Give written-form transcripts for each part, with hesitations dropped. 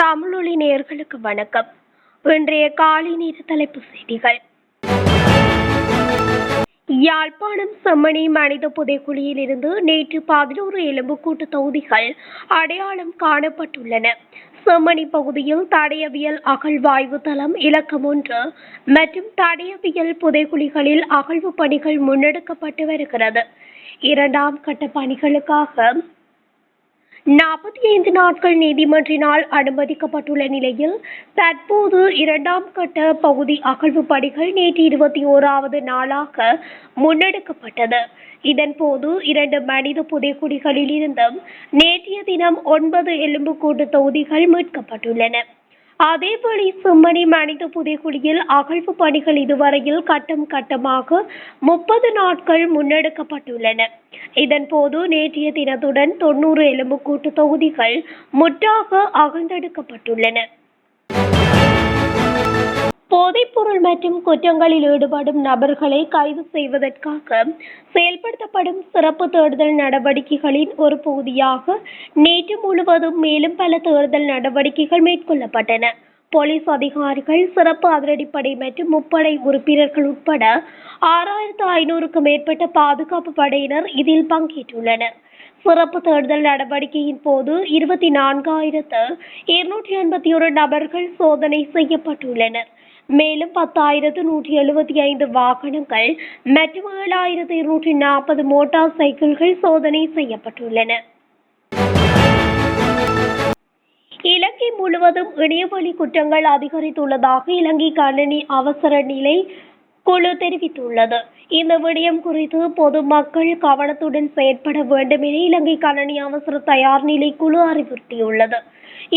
தமிழொலி நேயர்களுக்கு வணக்கம். இன்றைய காலை நேர தலைப்புச் செய்திகள். யாழ்ப்பாணம் செம்மணி மனித புதைக்குழியில் இருந்து நேற்று 11 எலும்புக்கூட்டு தொகுதிகள் அடையாளம் காணப்பட்டுள்ளன. செம்மணி பகுதியில் தடயவியல் அகழ்வாய்வு தளம் இலக்கம் 1 மற்றும் தடயவியல் புதைக்குழிகளில் அகழ்வு பணிகள் முன்னெடுக்கப்பட்டு வருகிறது. இரண்டாம் கட்ட பணிகளுக்காக 45 நாட்கள் நீதிமன்றினால் அனுமதிக்கப்பட்டுள்ள நிலையில் தற்போது இரண்டாம் கட்ட பகுதி அகழ்வு பணிகள் நேற்று 21வது நாளாக முன்னெடுக்கப்பட்டது. இதன்போது 2 மனித புதைக்குழிகளில் இருந்தும் நேற்றைய தினம் 9 எலும்புக்கூட்டு தொகுதிகள் மீட்கப்பட்டுள்ளன. அதேவேளை செம்மணி மனித புதைக்குழியில் அகழ்வு பணிகள் இதுவரையில் கட்டம் கட்டமாக 30 நாட்கள் முன்னெடுக்கப்பட்டுள்ளன. இதன்போது நேற்றைய தினத்துடன் 90 எலும்புக்கூட்டு தொகுதிகள் முற்றாக அகழ்ந்தெடுக்கப்பட்டுள்ளன. போதைப்பொருள் மற்றும் குற்றங்களில் ஈடுபடும் நபர்களை கைது செய்வதற்காக செயல்படுத்தப்படும் சிறப்பு தேடுதல் நடவடிக்கைகளின் ஒரு பகுதியாக நேற்று முழுவதும் மேலும் பல தேடுதல் நடவடிக்கைகள் மேற்கொள்ளப்பட்டன. போலீஸ் அதிகாரிகள், சிறப்பு அதிரடிப்படை மற்றும் முப்படை உறுப்பினர்கள் உட்பட 6500க்கும் மேற்பட்ட பாதுகாப்பு படையினர் இதில் பங்கேற்றுள்ளனர். சிறப்பு தேடுதல் நடவடிக்கையின் போது 24,281 நபர்கள் சோதனை செய்யப்பட்டுள்ளனர். மேலும் 10,175 வாகனங்கள் மற்றும் 7,240 மோட்டார் சைக்கிள்கள் சோதனை செய்யப்பட்டுள்ளன. இலங்கை முழுவதும் இணையவழி குற்றங்கள் அதிகரித்துள்ளதாக இலங்கை கணனி அவசர நிலை குழு தெரிவித்துள்ளது. இந்த விடயம் குறித்து பொதுமக்கள் கவனத்துடன் செயற்பட வேண்டும் என இலங்கை கணனி அவசர தயார் நிலை குழு அறிவுறுத்தியுள்ளது.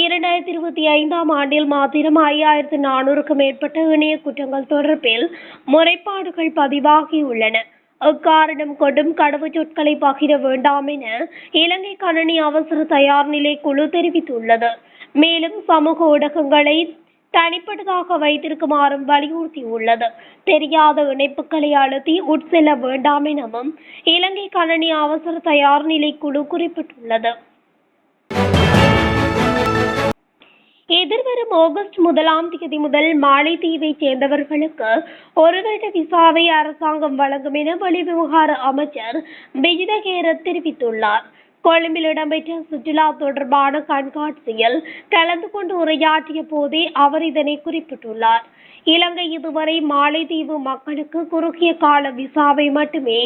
2025ஆம் ஆண்டில் மாத்திரம் 5,400க்கும் மேற்பட்ட இணைய குற்றங்கள் தொடர்பில் முறைப்பாடுகள் பதிவாகியுள்ளன. அக்காரணம் கொண்டும் கடவுச் சொற்களை பகிர வேண்டாம் என இலங்கை கணனி அவசர தயார் நிலை குழு தெரிவித்துள்ளது. மேலும் சமூக ஊடகங்களை தனிப்பட்டதாக வைத்திருக்குமாறும் வலியுறுத்தியுள்ளது. தெரியாத இணைப்புகளை அழுத்தி உட்செல்ல வேண்டாம் எனவும் இலங்கை கணனி அவசர தயார் நிலை குழு குறிப்பிட்டுள்ளது. எதிர்வரும் ஆகஸ்ட் 1ஆம் தேதி முதல் மாலைதீவைச் சேர்ந்தவர்களுக்கு ஒரு வருட விசாவை அரசாங்கம் வழங்கும் என வெளிவிவகார அமைச்சர் விஜித ஹேரத் தெரிவித்துள்ளார். கொழும்பில் இடம்பெற்ற சுற்றுலா தொடர்பான கண்காட்சியில் கலந்து கொண்டு உரையாற்றிய போதே அவர் இதனை குறிப்பிட்டுள்ளார். இலங்கை இதுவரை மாலைதீவு மக்களுக்கு குறுகிய கால விசாவை மட்டுமே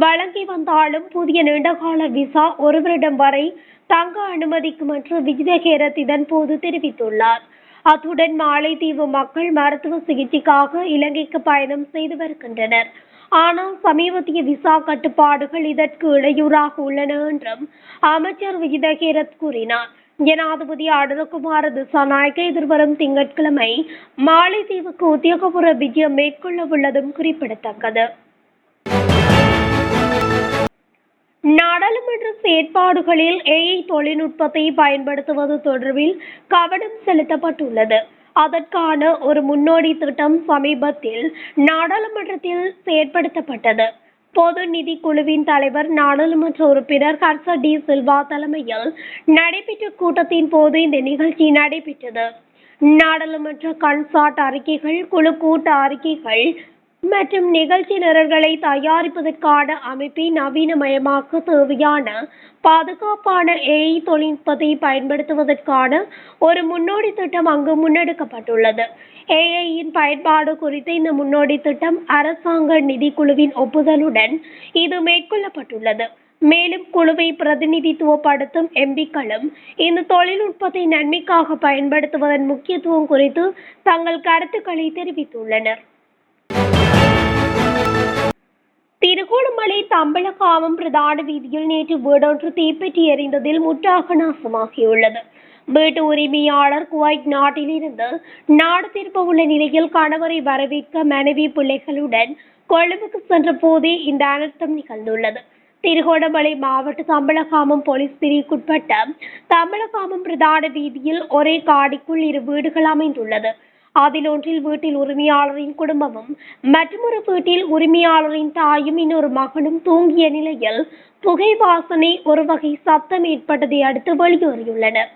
வழங்கி வந்தாலும் புதிய நீண்டகால விசா ஒரு வருடம் வரை தங்க அனுமதிக்கும் என்று விஜித ஹேரத் இதன் போது தெரிவித்துள்ளார். அத்துடன் மாலைதீவு மக்கள் மருத்துவ சிகிச்சைக்காக இலங்கைக்கு பயணம் செய்து வருகின்றனர். ஆனால் சமீபத்திய விசா கட்டுப்பாடுகள் இதற்கு இடையூறாக உள்ளன என்றும் அமைச்சர் விஜித ஹேரத் கூறினார். ஜனாதிபதி அனுரகுமார திசாநாயக்க எதிர்வரும் திங்கட்கிழமை மாலைதீவுக்கு உத்தியோகபூர்வ விஜயம் மேற்கொள்ள உள்ளதும் குறிப்பிடத்தக்கது. நாடாளுமன்ற செயற்பாடுகளில் AI தொழில்நுட்பத்தை பயன்படுத்துவது தொடர்பில் கவனம் செலுத்தப்பட்டுள்ளது. அதற்கான ஒரு முன்னோடி திட்டம் சமீபத்தில் நாடாளுமன்றத்தில் செயற்படுத்தப்பட்டது. பொது நிதி குழுவின் தலைவர் நாடாளுமன்ற உறுப்பினர் ஹர்ஷ டி சில்வா தலைமையில் நடைபெற்ற கூட்டத்தின் போது இந்த நிகழ்ச்சி நடைபெற்றது. நாடாளுமன்ற கன்சாட் அறிக்கைகள், குழு கூட்ட அறிக்கைகள் மற்றும் நிகழ்ச்சி நிரல்களை தயாரிப்பதற்கான அமைப்பை நவீனமயமாக்க தேவையான பாதுகாப்பான AI தொழில்நுட்பத்தை பயன்படுத்துவதற்கான ஒரு முன்னோடி திட்டம் அங்கு முன்னெடுக்கப்பட்டுள்ளது. AI-யின் பயன்பாடு குறித்த இந்த முன்னோடி திட்டம் அரசாங்க நிதிக்குழுவின் ஒப்புதலுடன் இது மேற்கொள்ளப்பட்டுள்ளது. மேலும் குழுவை பிரதிநிதித்துவப்படுத்தும் எம்பிக்களும் இந்த தொழில்நுட்பத்தை நன்மைக்காக பயன்படுத்துவதன் முக்கியத்துவம் குறித்து தங்கள் கருத்துக்களை தெரிவித்துள்ளனர். திருகோணமலை தம்பலகாமம் பிரதான வீதியில் நேற்று வீடொன்று தீப்பற்றி எரிந்ததில் முற்றாக நாசமாகியுள்ளது. வீட்டு உரிமையாளர் குவைத் நாட்டிலிருந்து நாடு திரும்ப உள்ள நிலையில் கணவரை வரவேற்க மனைவி பிள்ளைகளுடன் கொழும்புக்கு சென்ற போதே இந்த அனர்த்தம் நிகழ்ந்துள்ளது. திருகோணமலை மாவட்ட தம்பலகாமம் போலீஸ் பிரிவுக்குட்பட்ட தம்பலகாமம் பிரதான வீதியில் ஒரே காடிக்குள் 2 வீடுகள் அமைந்துள்ளது. அதில் ஒன்றில் வீட்டில் உரிமையாளரின் குடும்பமும் மற்றொரு வீட்டில் உரிமையாளரின் தாயும் இன்னொரு மகனும் தூங்கிய நிலையில் புகை வாசனை ஒரு வகை சத்தம் ஏற்பட்டதை அடுத்து வெளியேறியுள்ளனர்.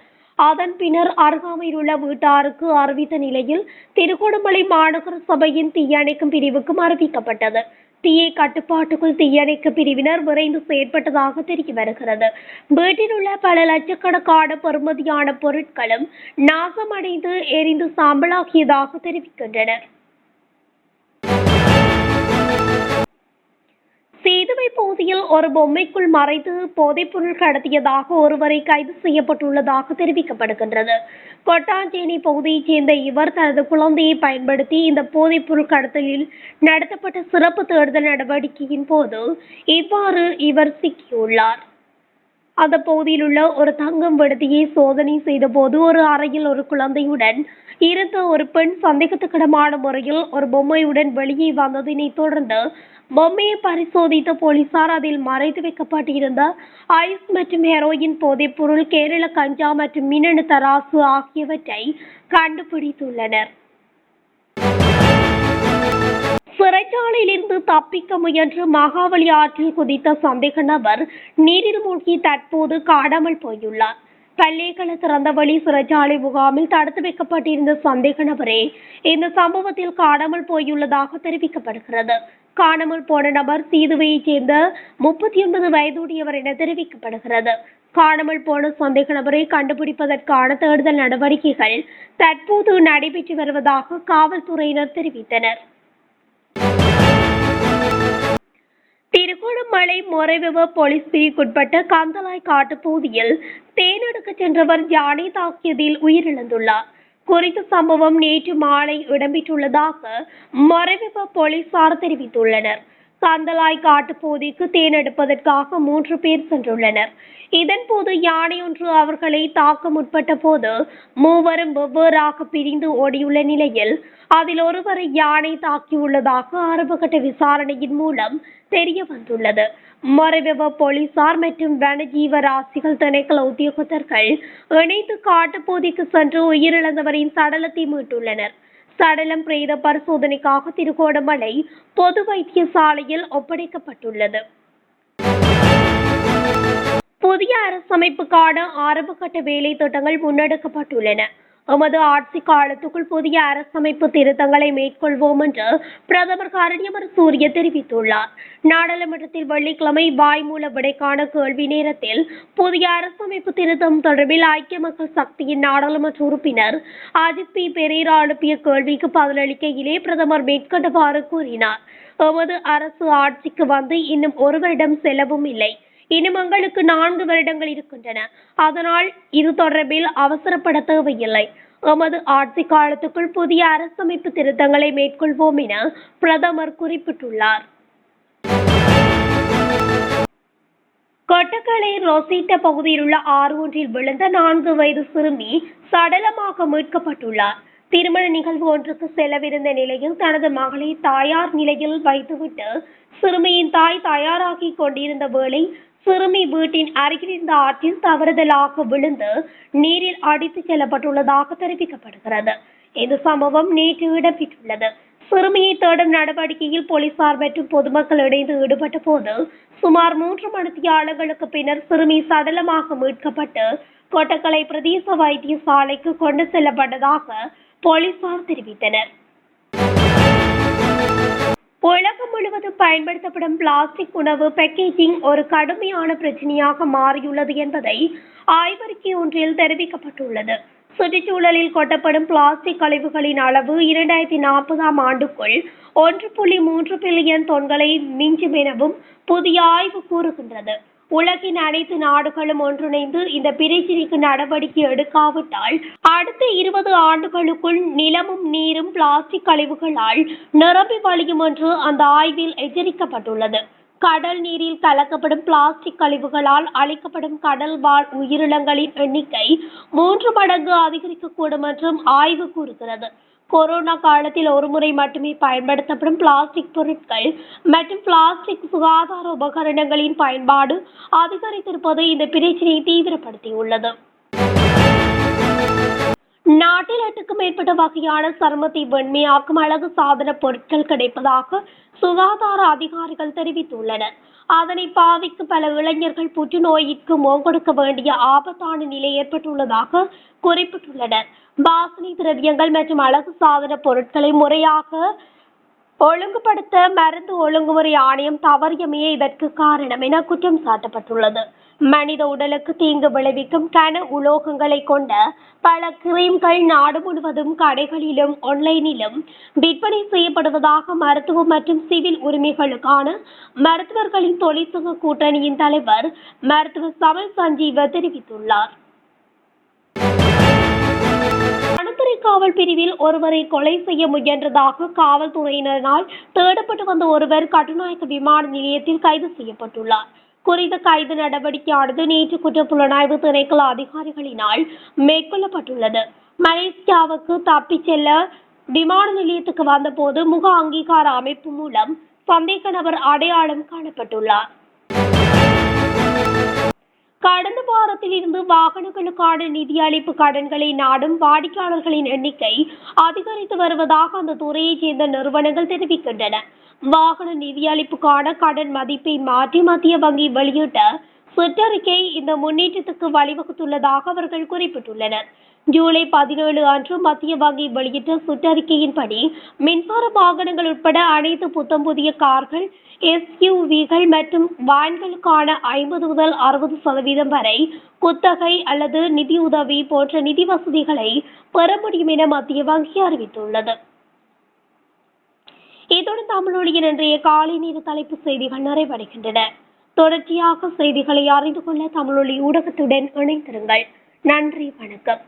அதன் பின்னர் அருகாமையில் உள்ள வீட்டாருக்கு அறிவித்த நிலையில் திருகோணமலை மாநகர சபையின் தீயணைக்கும் பிரிவுக்கும் அறிவிக்கப்பட்டது. தீயை கட்டுப்பாட்டுக்குள் தீயணைக்கும் பிரிவினர் விரைந்து செயற்பட்டதாக தெரிய வருகிறது. வீட்டில் உள்ள பல லட்சக்கணக்கான பெறுமதியான பொருட்களும் நாசமடைந்து எரிந்து சாம்பலாகியதாக தெரிவிக்கின்றனர். சீதுவை பகுதியில் ஒரு பொம்மைக்குள் மறைத்து போதைப்பொருள் கடத்தியதாக ஒருவரை கைது செய்யப்பட்டுள்ளதாக தெரிவிக்கப்படுகின்றது. கொட்டாஞ்சேரி பகுதியைச் சேர்ந்த இவர் தனது குழந்தையை பயன்படுத்தி இந்த போதைப்பொருள் கடத்தலில் நடத்தப்பட்ட சிறப்பு தேடுதல் நடவடிக்கையின் போது இவ்வாறு இவர் சிக்கியுள்ளார். அந்த பகுதியில் உள்ள ஒரு தங்கும் விடுதியை சோதனை செய்த போது ஒரு அறையில் ஒரு குழந்தையுடன் இருந்த ஒரு பெண் சந்தேகத்துக்கிடமான முறையில் ஒரு பொம்மையுடன் வெளியே வந்ததினை தொடர்ந்து பொம்மையை பரிசோதித்த போலீசார் அதில் மறைத்து வைக்கப்பட்டிருந்த ஐஸ் மற்றும் ஹெரோயின் போதைப்பொருள், கேரள கஞ்சா மற்றும் மின்னணு தராசு ஆகியவற்றை கண்டுபிடித்துள்ளனர். சிறைச்சாலையிலிருந்து தப்பிக்க முயன்று மகாவலி ஆற்றில் குதித்த சந்தேக நபர் நீரில் மூழ்கி தற்போது காணாமல் போயுள்ளார். பல்லேகல திறந்தவெளி சிறைச்சாலை முகாமில் தடுத்து வைக்கப்பட்டிருந்த சந்தேக நபரே இந்த சம்பவத்தில் காணாமல் போயுள்ளதாக தெரிவிக்கப்படுகிறது. காணாமல் போன நபர் சீதுவையைச் சேர்ந்த 39 வயதுடையவர் என தெரிவிக்கப்படுகிறது. காணாமல் போன சந்தேக நபரை கண்டுபிடிப்பதற்கான தேடுதல் நடவடிக்கைகள் தற்போது நடைபெற்று வருவதாக காவல்துறையினர் தெரிவித்தனர். திருகோணமலை மொரவெவ போலீஸ் பிரிவுக்குட்பட்ட கந்தலாய் காட்டுப்பகுதியில் தேனெடுக்க சென்றவர் யானை தாக்கியதில் உயிரிழந்துள்ளார். குறித்த சம்பவம் நேற்று மாலை இடம்பெற்றுள்ளதாக மொரவெவ போலீசார் தெரிவித்துள்ளனர். கந்தலாய் காட்டுப்பகுதிக்கு தேனெடுப்பதற்காக 3 பேர் சென்றுள்ளனர். இதன்போது யானை ஒன்று அவர்களை தாக்க முற்பட்ட போது மூவரும் வெவ்வேறாக பிரிந்து ஓடியுள்ள நிலையில் அதில் ஒருவரை யானை தாக்கியுள்ளதாக ஆரம்பகட்ட விசாரணையின் மூலம் தெரிய வந்துள்ளது. மொரவெவ போலீசார் மற்றும் வனஜீவராசிகள் திணைக்கள உத்தியோகத்தர்கள் இணைந்து காட்டுப்பகுதிக்கு சென்று உயிரிழந்தவரின் சடலத்தை மீட்டுள்ளனர். சடலம் பிரேத பரிசோதனைக்காக திருகோணமலை பொது வைத்தியசாலையில் ஒப்படைக்கப்பட்டுள்ளது. புதிய அரசமைப்புக்கான ஆரம்பகட்ட வேலை திட்டங்கள் முன்னெடுக்கப்பட்டுள்ளன. எமது ஆட்சி காலத்துக்குள் புதிய அரசமைப்பு திருத்தங்களை மேற்கொள்வோம் என்று பிரதமர் கரணியமர சூரிய தெரிவித்துள்ளார். நாடாளுமன்றத்தில் வெள்ளிக்கிழமை வாய்மூல விடைக்கான கேள்வி நேரத்தில் புதிய அரசமைப்பு திருத்தம் தொடர்பில் ஐக்கிய மக்கள் சக்தியின் நாடாளுமன்ற உறுப்பினர் அஜித் பி பெரேரா அனுப்பிய கேள்விக்கு பதிலளிக்கையிலே பிரதமர் மேற்கண்டவாறு கூறினார். எமது அரசு ஆட்சிக்கு வந்து இன்னும் 1 வருடம் செல்லவும் இல்லை. இன்னும் எங்களுக்கு 4 வருடங்கள் இருக்கின்றன. அதனால் இது தொடர்பில் அவசரப்பட தேவையில்லை. எமது ஆட்சி காலத்துக்குள் புதிய அரசமைப்பு திருத்தங்களை மேற்கொள்வோம் என பிரதமர் குறிப்பிட்டுள்ளார். கொட்டக்கலை ரொசிட்ட பகுதியில் உள்ள ஆறு ஒன்றில் விழுந்த 4 வயது சிறுமி சடலமாக மீட்கப்பட்டுள்ளார். திருமண நிகழ்வு ஒன்றுக்கு செல்லவிருந்த நிலையில் தனது மகளை தாயார் நிலையில் வைத்துவிட்டு சிறுமியின் தாய் தயாராகி கொண்டிருந்த வேளை சிறுமி வீட்டின் அருகில் இருந்த ஆற்றில் தவறுதலாக விழுந்து நீரில் அடித்துச் செல்லப்பட்டுள்ளதாக தெரிவிக்கப்படுகிறது. இந்த சம்பவம் நேற்று இடம்பெற்றுள்ளது. சிறுமியை தேடும் நடவடிக்கையில் போலீசார் மற்றும் பொதுமக்கள் இணைந்து ஈடுபட்ட போது சுமார் 3 மணித்தியாலங்களுக்கு பின்னர் சிறுமி சடலமாக மீட்கப்பட்டு கொட்டக்கலை பிரதேச வைத்தியசாலைக்கு கொண்டு செல்லப்பட்டதாக போலீசார் தெரிவித்தனர். உலகம் முழுவதும் பயன்படுத்தப்படும் பிளாஸ்டிக் உணவு பேக்கேஜிங் ஒரு கடுமையான பிரச்சனையாக மாறியுள்ளது என்பதை ஆய்வறிக்கை ஒன்றில் தெரிவிக்கப்பட்டுள்ளது. சுற்றுச்சூழலில் கொட்டப்படும் பிளாஸ்டிக் கழிவுகளின் அளவு 2040ஆம் ஆண்டுக்குள் 1.3 பில்லியன் தொன்களை மிஞ்சும் எனவும் புதிய ஆய்வு கூறுகின்றது. உலகின் அனைத்து நாடுகளும் ஒன்றிணைந்து இந்த பிரச்சினைக்கு நடவடிக்கை எடுக்காவிட்டால் அடுத்த 20 ஆண்டுகளுக்குள் நிலமும் நீரும் பிளாஸ்டிக் கழிவுகளால் நிரம்பி வழியும் என்று அந்த ஆய்வில் எச்சரிக்கப்பட்டுள்ளது. கடல் நீரில் கலக்கப்படும் பிளாஸ்டிக் கழிவுகளால் அளிக்கப்படும் கடல் வாழ் உயிரினங்களின் எண்ணிக்கை 3 மடங்கு அதிகரிக்கக்கூடும் என்றும் ஆய்வு கூறுகிறது. கொரோனா காலத்தில் ஒருமுறை மட்டுமே பயன்படுத்தப்படும் பிளாஸ்டிக் பொருட்கள் மற்றும் பிளாஸ்டிக் சுகாதார உபகரணங்களின் பயன்பாடு அதிகரித்திருப்பது இந்த பிரச்சினையை தீவிரப்படுத்தியுள்ளது. நாட்டில் 8க்கும் மேற்பட்ட வகையான சருமத்தை வெண்மையாக்கும் அழகு சாதன பொருட்கள் கிடைப்பதாக சுகாதார அதிகாரிகள் தெரிவித்துள்ளனர். அதனை பாவிக்கும் பல இளைஞர்கள் புற்றுநோயிற்கு முகங்கொடுக்க வேண்டிய ஆபத்தான நிலை ஏற்பட்டுள்ளதாக குறிப்பிட்டுள்ளனர். வாசனை திரவியங்கள் மற்றும் அழகு சாதன பொருட்களை முறையாக ஒழுங்குபடுத்த மருந்து ஒழுங்குமுறை ஆணையம் தவறியமையே இதற்கு காரணம் என குற்றம் சாட்டப்பட்டுள்ளது. மனித உடலுக்கு தீங்கு விளைவிக்கும் கன உலோகங்களை கொண்ட பல கிரீம்கள் நாடு முழுவதும் கடைகளிலும் ஆன்லைனிலும் விற்பனை செய்யப்படுவதாக மருத்துவ மற்றும் சிவில் உரிமைகளுக்கான மருத்துவர்களின் தொழிற்சங்க கூட்டணியின் தலைவர் மருத்துவர் சமல் சஞ்சீவ தெரிவித்துள்ளார். வனத்துறை காவல் பிரிவில் ஒருவரை கொலை செய்ய முயன்றதாக காவல்துறையினரால் தேடப்பட்டு வந்த ஒருவர் கட்டுநாயக்க விமான நிலையத்தில் கைது செய்யப்பட்டுள்ளார். குறித்த கைது நடவடிக்கையானது நேற்று குற்றப்புலனாய்வு திணைக்கள அதிகாரிகளினால் மேற்கொள்ளப்பட்டுள்ளது. மலேசியாவுக்கு தப்பிச் செல்ல விமான நிலையத்துக்கு வந்தபோது முக அங்கீகார அமைப்பு மூலம் சந்தேக நபர் அடையாளம் காணப்பட்டுள்ளார். கடந்த வாரத்தில் இருந்து வாகனங்களுக்கான நிதியளிப்பு கடன்களை நாடும் வாடிக்கையாளர்களின் எண்ணிக்கை அதிகரித்து வருவதாக அந்த துறையைச் சேர்ந்த நிறுவனங்கள் தெரிவிக்கின்றன. வாகன நிதியளிப்புக்கான கடன் மதிப்பை மாற்றி மத்திய வங்கி வெளியிட்ட சுற்றறிக்கை இந்த முன்னேற்றத்துக்கு வழிவகுத்துள்ளதாக அவர்கள் குறிப்பிட்டுள்ளனர். ஜூலை 17 அன்று மத்திய வங்கி வெளியிட்ட சுற்றறிக்கையின்படி மின்சார வாகனங்கள் உட்பட அனைத்து புத்தம் புதிய கார்கள், SUVகள் மற்றும் வேன்களுக்கான 50 முதல் 60% வரை குத்தகை அல்லது நிதியுதவி போன்ற நிதி வசதிகளை பெற முடியும் என மத்திய வங்கி அறிவித்துள்ளது. இத்துடன் தமிழொலியின் இன்றைய காலை நேர தலைப்பு செய்திகள் நிறைவடைகின்றன. தொடர்ச்சியாக செய்திகளை அறிந்து கொள்ள தமிழொலி ஊடகத்துடன் இணைந்திருங்கள். நன்றி, வணக்கம்.